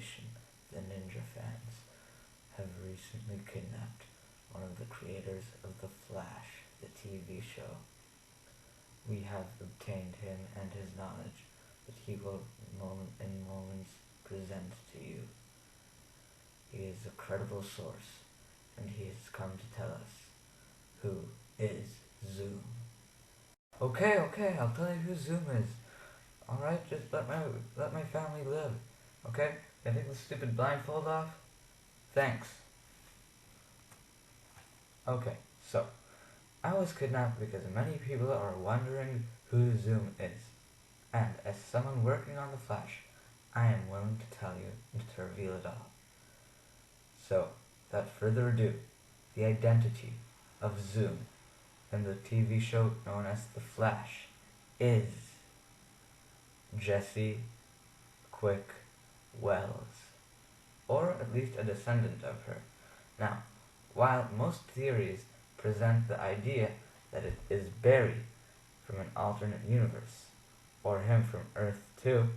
sensation, the Ninja fans, have recently kidnapped one of the creators of The Flash, the TV show. We have obtained him and his knowledge, that he will in moments present to you. He is a credible source, and he has come to tell us who is Zoom. Okay, I'll tell you who Zoom is. Alright, just let my family live. Okay? Can I take the stupid blindfold off? Thanks. Okay, so I was kidnapped because many people are wondering who Zoom is. And as someone working on The Flash, I am willing to tell you and to reveal it all. So, without further ado, the identity of Zoom in the TV show known as The Flash is Jesse Quick Wells, or at least a descendant of her. Now, while most theories present the idea that it is Barry from an alternate universe, or him from Earth 2,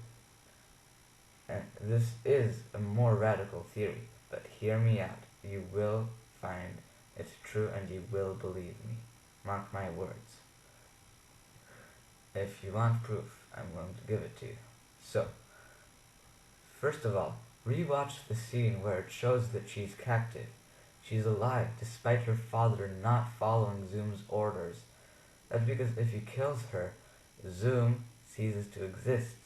and this is a more radical theory, but hear me out. You will find it's true and you will believe me. Mark my words. If you want proof, I'm willing to give it to you. So, first of all, rewatch the scene where it shows that she's captive. She's alive despite her father not following Zoom's orders. That's because if he kills her, Zoom ceases to exist.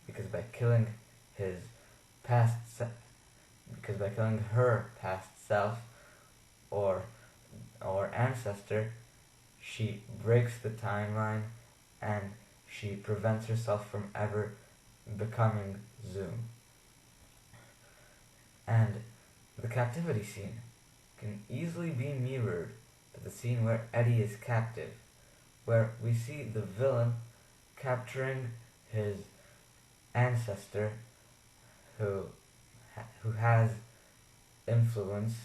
Because by killing her past self or ancestor, she breaks the timeline and she prevents herself from ever becoming Zoom. And the captivity scene can easily be mirrored to the scene where Eddie is captive, where we see the villain capturing his ancestor who has influence.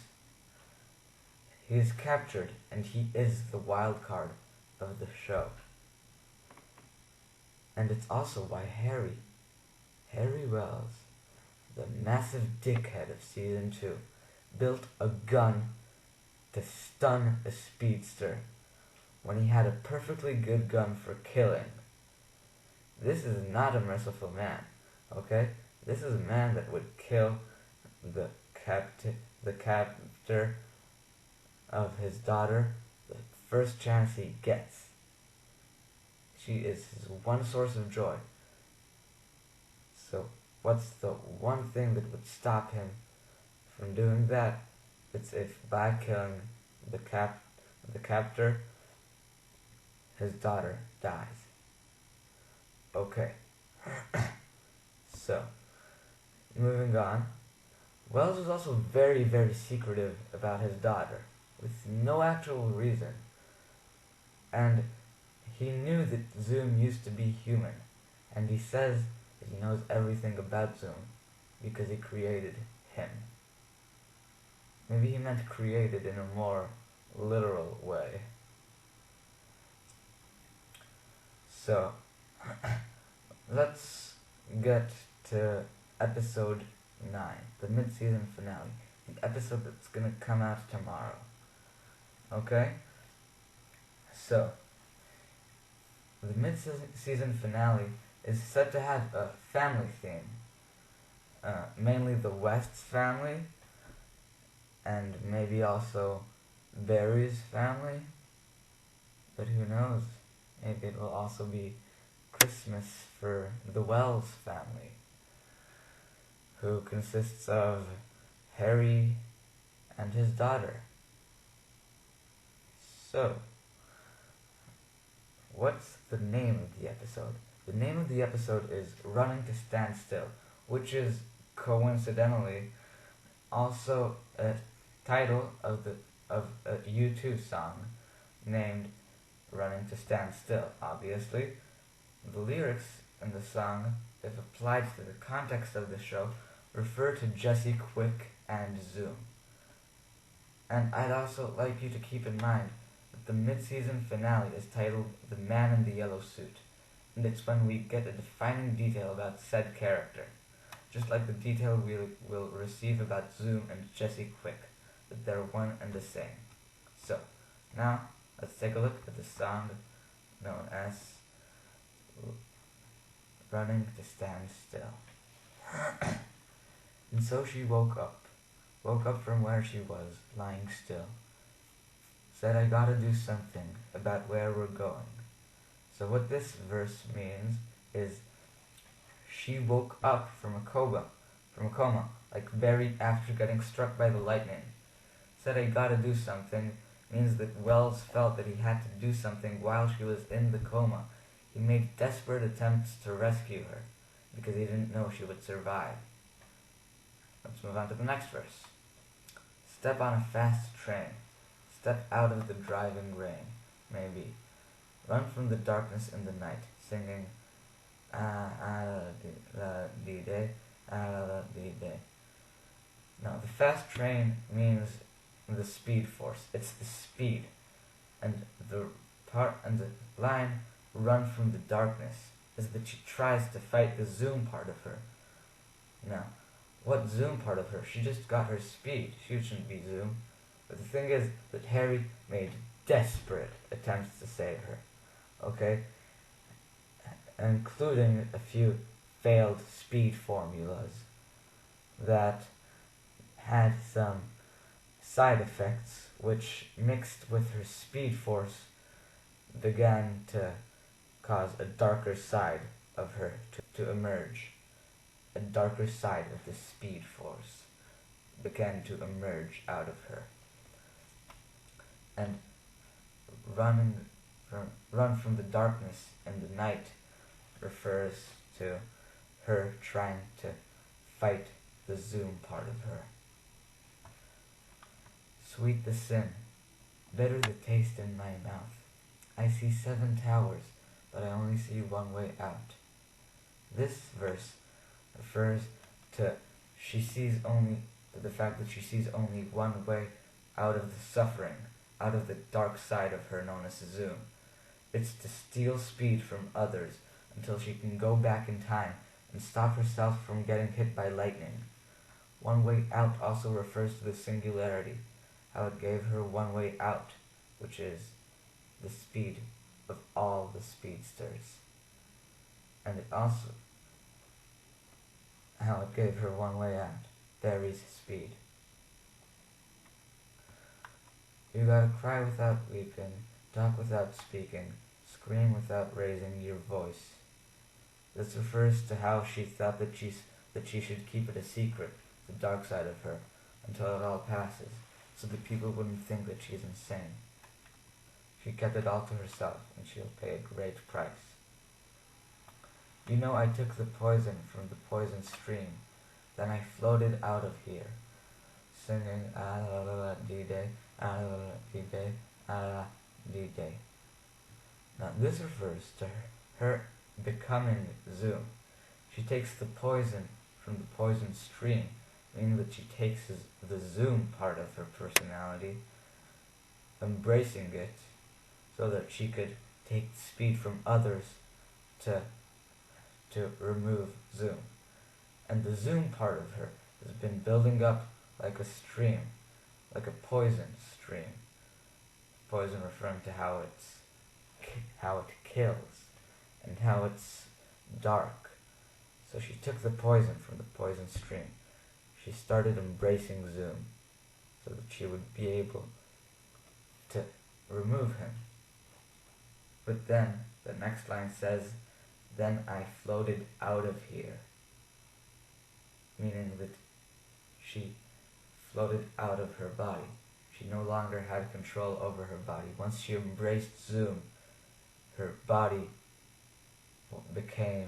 He is captured and he is the wild card of the show. And it's also why Harry Wells, the massive dickhead of season 2, built a gun to stun a speedster when he had a perfectly good gun for killing. This is not a merciful man, okay? This is a man that would kill the captor of his daughter the first chance he gets. She is his one source of joy. So, what's the one thing that would stop him from doing that? It's if by killing the captor, his daughter dies. Okay. So, moving on. Wells was also very, very secretive about his daughter, with no actual reason. And he knew that Zoom used to be human, and he says that he knows everything about Zoom because he created him. Maybe he meant created in a more literal way. So, let's get to episode 9, the mid-season finale, the episode that's gonna come out tomorrow. Okay? So, the mid-season finale is said to have a family theme. Mainly the West's family, and maybe also Barry's family. But who knows? Maybe it will also be Christmas for the Wells family, who consists of Harry and his daughter. So, what's the name of the episode? The name of the episode is Running to Stand Still, which is coincidentally also a title of a U2 song named Running to Stand Still. Obviously, the lyrics in the song, if applied to the context of the show, refer to Jesse Quick and Zoom. And I'd also like you to keep in mind that the mid-season finale is titled The Man in the Yellow Suit, and it's when we get a defining detail about said character. just like the detail we will receive about Zoom and Jesse Quick, that they're one and the same. So, now, let's take a look at the sound known as running to stand still. And so she woke up from where she was, lying still. Said, I gotta do something about where we're going. So what this verse means is she woke up from a coma, like buried after getting struck by the lightning. Said, I gotta do something means that Wells felt that he had to do something while she was in the coma. He made desperate attempts to rescue her because he didn't know she would survive. Let's move on to the next verse. Step on a fast train. Step out of the driving rain, maybe. Run from the darkness in the night, singing ah-la-dee-day, ah-la-dee-day. Now, the fast train means the speed force. It's the speed. And the line, run from the darkness, is that she tries to fight the Zoom part of her. Now, what Zoom part of her? She just got her speed. She shouldn't be Zoom. But the thing is that Harry made desperate attempts to save her. Okay? Including a few failed speed formulas that had some side effects which, mixed with her speed force, began to cause a darker side of her to emerge. A darker side of the speed force began to emerge out of her. And run from the darkness in the night refers to her trying to fight the Zoom part of her. Sweet the sin, bitter the taste in my mouth. I see 7 towers, but I only see one way out. This verse refers to the fact that she sees only one way out of the suffering, out of the dark side of her known as Zoom. It's to steal speed from others until she can go back in time and stop herself from getting hit by lightning. One way out also refers to the singularity, how it gave her one way out, which is the speed of all the speedsters. And it also, how it gave her one way out, Barry's speed. You gotta cry without weeping, talk without speaking, scream without raising your voice. This refers to how she thought that she should keep it a secret, the dark side of her, until it all passes, so that people wouldn't think that she's insane. She kept it all to herself, and she'll pay a great price. You know I took the poison from the poison stream, then I floated out of here, singing ah-la-la-la-dee-day, ah-la-la-la-dee-day, ah-la-la-dee-day. Now this refers to her becoming Zoom. She takes the poison from the poison stream, meaning that she takes the Zoom part of her personality, embracing it, so that she could take speed from others to remove Zoom. And the Zoom part of her has been building up like a stream, like a poison stream. Poison referring to how it kills and how it's dark. So she took the poison from the poison stream. She started embracing Zoom so that she would be able to remove him. But then the next line says, then I floated out of here. Meaning that she floated out of her body. She no longer had control over her body. Once she embraced Zoom, her body became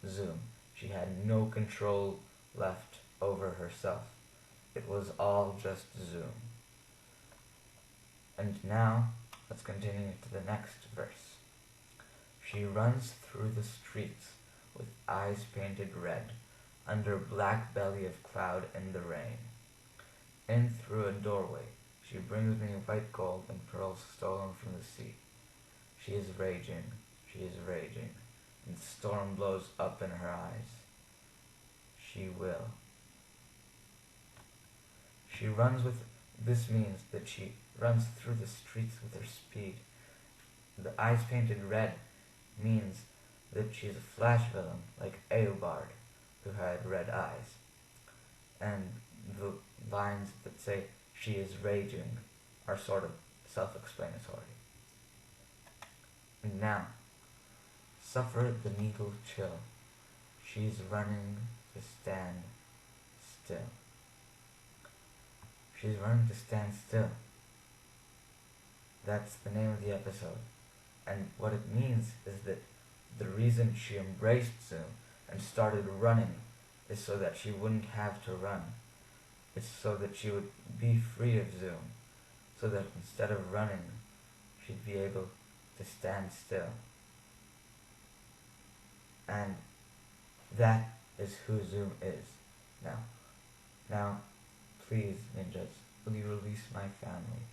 Zoom. She had no control left over herself. It was all just Zoom. And now, let's continue to the next verse. She runs through the streets with eyes painted red, under black belly of cloud in the rain. In through a doorway, she brings me white gold and pearls stolen from the sea. She is raging, and the storm blows up in her eyes. she will. She runs with. This means that she runs through the streets with her speed. The eyes painted red means that she's a Flash villain like A.L.O.N, who had red eyes. And the lines that say she is raging are sort of self-explanatory. And now, suffer the needle chill. She's running to stand still. She's running to stand still. That's the name of the episode. And what it means is that the reason she embraced Zoom and started running is so that she wouldn't have to run. It's so that she would be free of Zoom. So that instead of running, she'd be able to stand still. And that is who Zoom is. Now, please, ninjas, will you release my family?